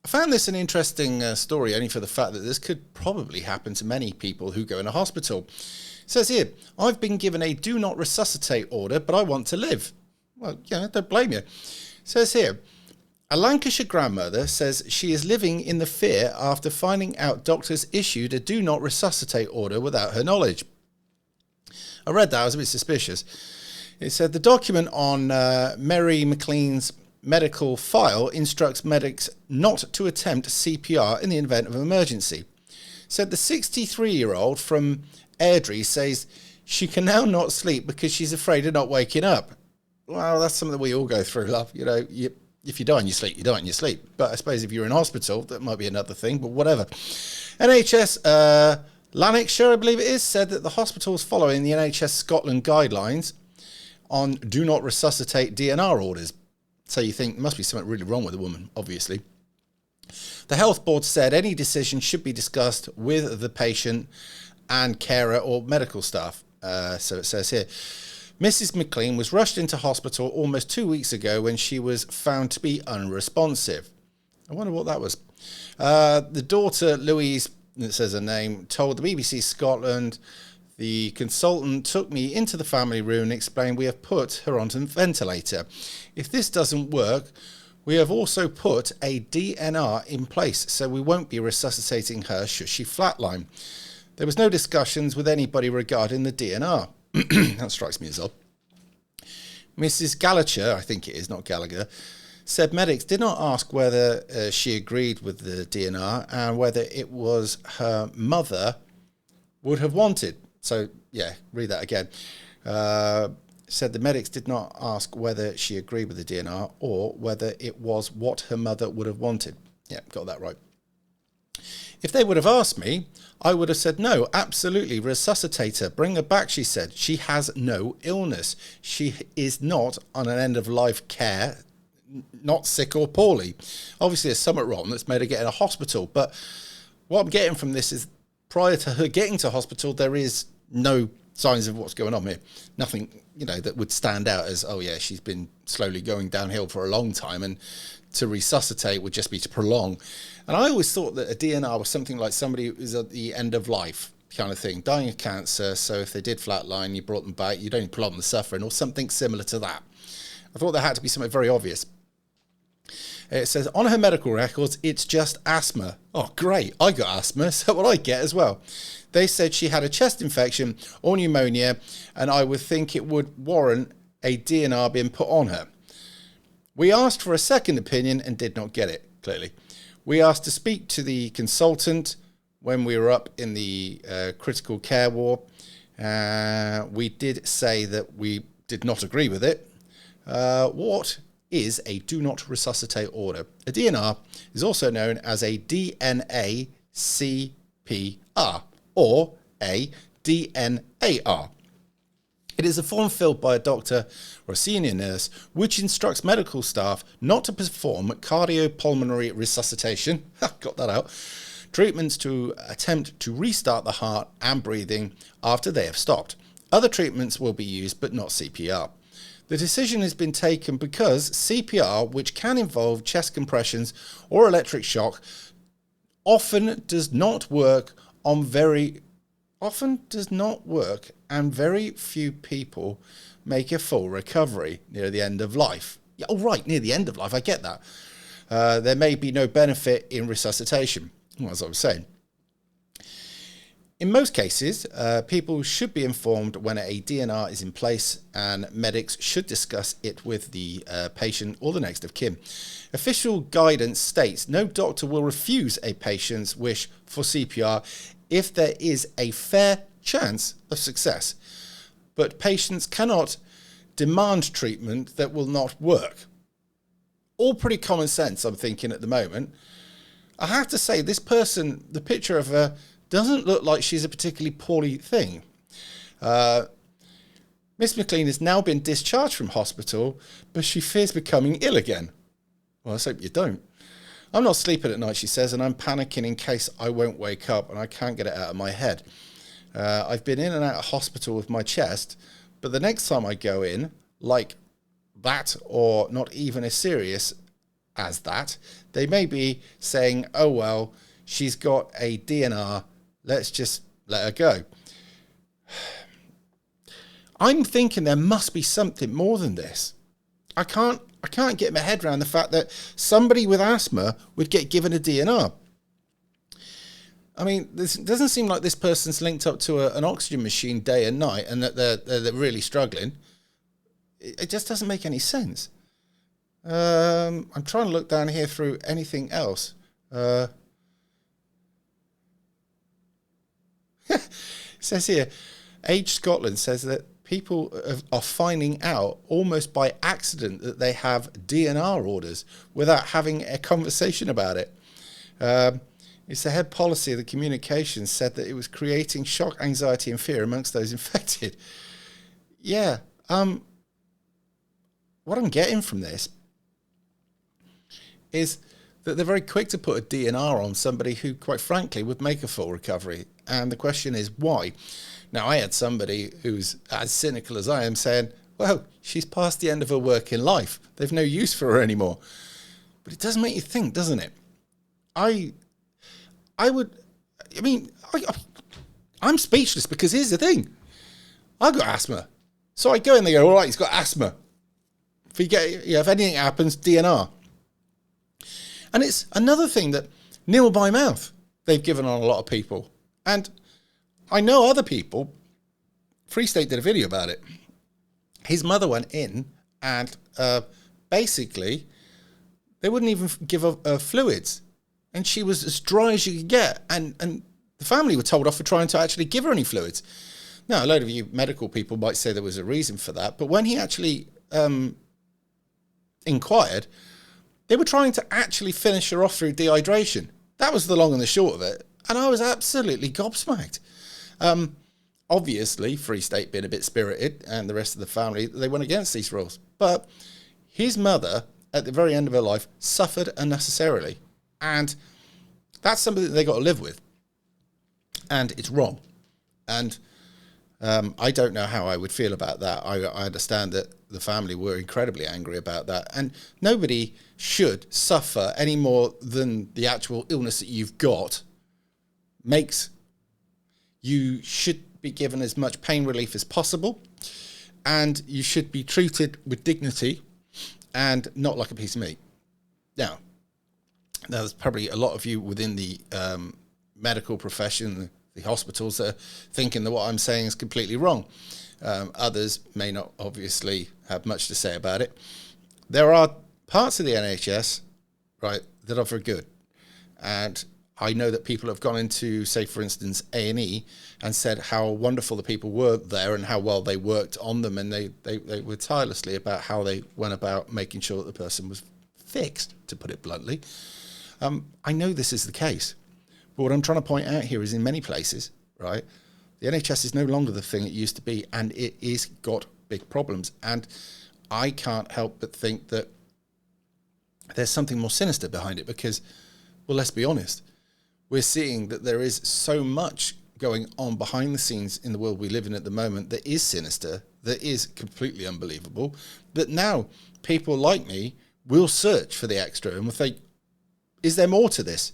found this an interesting story, only for the fact that this could probably happen to many people who go in a hospital. It says here, I've been given a do not resuscitate order, but I want to live. Well, yeah, don't blame you. It says here, a Lancashire grandmother says she is living in the fear after finding out doctors issued a do not resuscitate order without her knowledge. I read that, I was a bit suspicious. It said the document on Mary McLean's medical file instructs medics not to attempt CPR in the event of an emergency. It said the 63-year-old from Airdrie says she can now not sleep because she's afraid of not waking up. Well, that's something that we all go through, love. You know, if you die in your sleep, you die in your sleep. But I suppose if you're in hospital, that might be another thing, but whatever. NHS Lanarkshire, I believe it is, said that the hospital is following the NHS Scotland guidelines on do not resuscitate DNR orders. So you think there must be something really wrong with the woman, obviously. The health board said any decision should be discussed with the patient and carer or medical staff. So it says here, Mrs. McLean was rushed into hospital almost 2 weeks ago when she was found to be unresponsive. I wonder what that was. The daughter, Louise, it says her name, told the BBC Scotland, the consultant took me into the family room and explained we have put her onto a ventilator. If this doesn't work, we have also put a DNR in place, so we won't be resuscitating her should she flatline. There was no discussions with anybody regarding the DNR. That strikes me as odd. Mrs. Gallagher, I think it is, not Gallagher, said medics did not ask whether she agreed with the DNR and whether it was her mother would have wanted. So, yeah, read that again. Said the medics did not ask whether she agreed with the DNR or whether it was what her mother would have wanted. Yeah, got that right. If they would have asked me, I would have said, no, absolutely, resuscitate her. Bring her back, she said. She has no illness. She is not on an end-of-life care, not sick or poorly. Obviously, there's something wrong that's made her get in a hospital. But what I'm getting from this is prior to her getting to hospital, there is no signs of what's going on here. Nothing, that would stand out as, oh, yeah, she's been slowly going downhill for a long time. And to resuscitate would just be to prolong. And I always thought that a DNR was something like somebody who was at the end of life kind of thing, dying of cancer. So if they did flatline, you brought them back, you'd only prolong the suffering or something similar to that. I thought there had to be something very obvious. It says, on her medical records, it's just asthma. Oh, great. I got asthma, so what I get as well. They said she had a chest infection or pneumonia, and I would think it would warrant a DNR being put on her. We asked for a second opinion and did not get it, clearly. We asked to speak to the consultant when we were up in the critical care ward. We did say that we did not agree with it. What is a do not resuscitate order? A DNR is also known as a DNA CPR or a DNAR. It is a form filled by a doctor or a senior nurse which instructs medical staff not to perform cardiopulmonary resuscitation, got that out, treatments to attempt to restart the heart and breathing after they have stopped. Other treatments will be used but not CPR. The decision has been taken because CPR, which can involve chest compressions or electric shock, often does not work and very few people make a full recovery near the end of life. Yeah, oh, right, near the end of life, I get that. There may be no benefit in resuscitation, as I was saying. In most cases, people should be informed when a DNR is in place and medics should discuss it with the patient or the next of kin. Official guidance states no doctor will refuse a patient's wish for CPR if there is a fair chance of success. But patients cannot demand treatment that will not work. All pretty common sense, I'm thinking at the moment. I have to say, this person, the picture of her, doesn't look like she's a particularly poorly thing. Miss McLean has now been discharged from hospital, but she fears becoming ill again. Well, let's hope you don't. I'm not sleeping at night, she says, and I'm panicking in case I won't wake up and I can't get it out of my head. I've been in and out of hospital with my chest, but the next time I go in, like that or not even as serious as that. They may be saying, oh, well, she's got a DNR. Let's just let her go. I'm thinking there must be something more than this. I can't get my head around the fact that somebody with asthma would get given a DNR. I mean, this doesn't seem like this person's linked up to an oxygen machine day and night and that they're really struggling. It just doesn't make any sense. I'm trying to look down here through anything else. It says here, Age Scotland says that people are finding out almost by accident that they have DNR orders without having a conversation about it. It's the head policy of the communications said that it was creating shock, anxiety and fear amongst those infected. Yeah. What I'm getting from this is that they're very quick to put a DNR on somebody who, quite frankly, would make a full recovery. And the question is why? Now, I had somebody who's as cynical as I am saying, well, she's past the end of her working life. They've no use for her anymore. But it does make you think, doesn't it? I'm speechless because here's the thing. I've got asthma. So I go in, they go, all right, he's got asthma. If anything happens, DNR. And it's another thing that nil by mouth they've given on a lot of people. And I know other people, Free State did a video about it. His mother went in and basically they wouldn't even give her fluids. And she was as dry as you could get. And the family were told off for trying to actually give her any fluids. Now, a load of you medical people might say there was a reason for that. But when he actually inquired, they were trying to actually finish her off through dehydration. That was the long and the short of it. And I was absolutely gobsmacked. Obviously, Free State being a bit spirited and the rest of the family, they went against these rules. But his mother, at the very end of her life, suffered unnecessarily. And that's something that they got to live with. And it's wrong. And I don't know how I would feel about that. I understand that the family were incredibly angry about that. And nobody should suffer any more than the actual illness that you've got makes. You should be given as much pain relief as possible. And you should be treated with dignity and not like a piece of meat. Now, there's probably a lot of you within the medical profession, the hospitals, that are thinking that what I'm saying is completely wrong. Others may not obviously have much to say about it. There are parts of the NHS, right, that are very good. And I know that people have gone into, say, for instance, A&E and said how wonderful the people were there and how well they worked on them. And they were tirelessly about how they went about making sure that the person was fixed, to put it bluntly. I know this is the case. But what I'm trying to point out here is in many places, right, the NHS is no longer the thing it used to be, and it is got big problems. And I can't help but think that there's something more sinister behind it because, well, let's be honest, we're seeing that there is so much going on behind the scenes in the world we live in at the moment that is sinister, that is completely unbelievable, that now people like me will search for the extra and will think, is there more to this?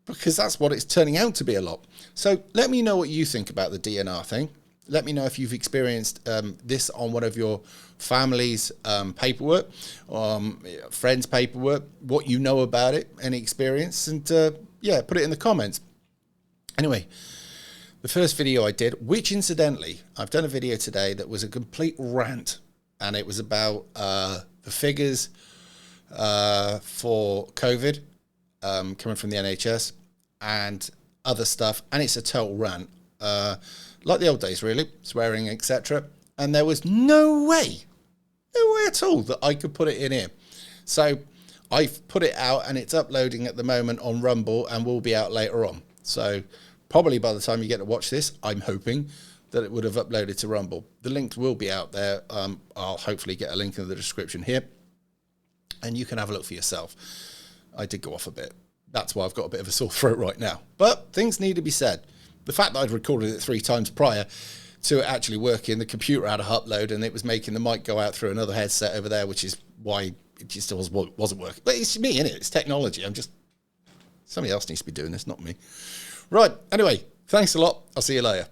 Because that's what it's turning out to be a lot. So let me know what you think about the DNR thing. Let me know if you've experienced this on one of your family's paperwork, friends' paperwork, what you know about it, any experience, and yeah, put it in the comments. Anyway, the first video I did, which incidentally, I've done a video today that was a complete rant, and it was about the figures for COVID coming from the NHS and other stuff, and it's a total rant, like the old days really, swearing, etc. And there was no way at all that I could put it in here. So I've put it out and it's uploading at the moment on Rumble and will be out later on. So probably by the time you get to watch this, I'm hoping that it would have uploaded to Rumble. The link will be out there. I'll hopefully get a link in the description here and you can have a look for yourself. I did go off a bit. That's why I've got a bit of a sore throat right now. But things need to be said. The fact that I'd recorded it 3 times prior to it actually working, the computer had a upload and it was making the mic go out through another headset over there, which is why it just wasn't working. But it's me, innit? It's technology. Somebody else needs to be doing this, not me. Right. Anyway, thanks a lot. I'll see you later.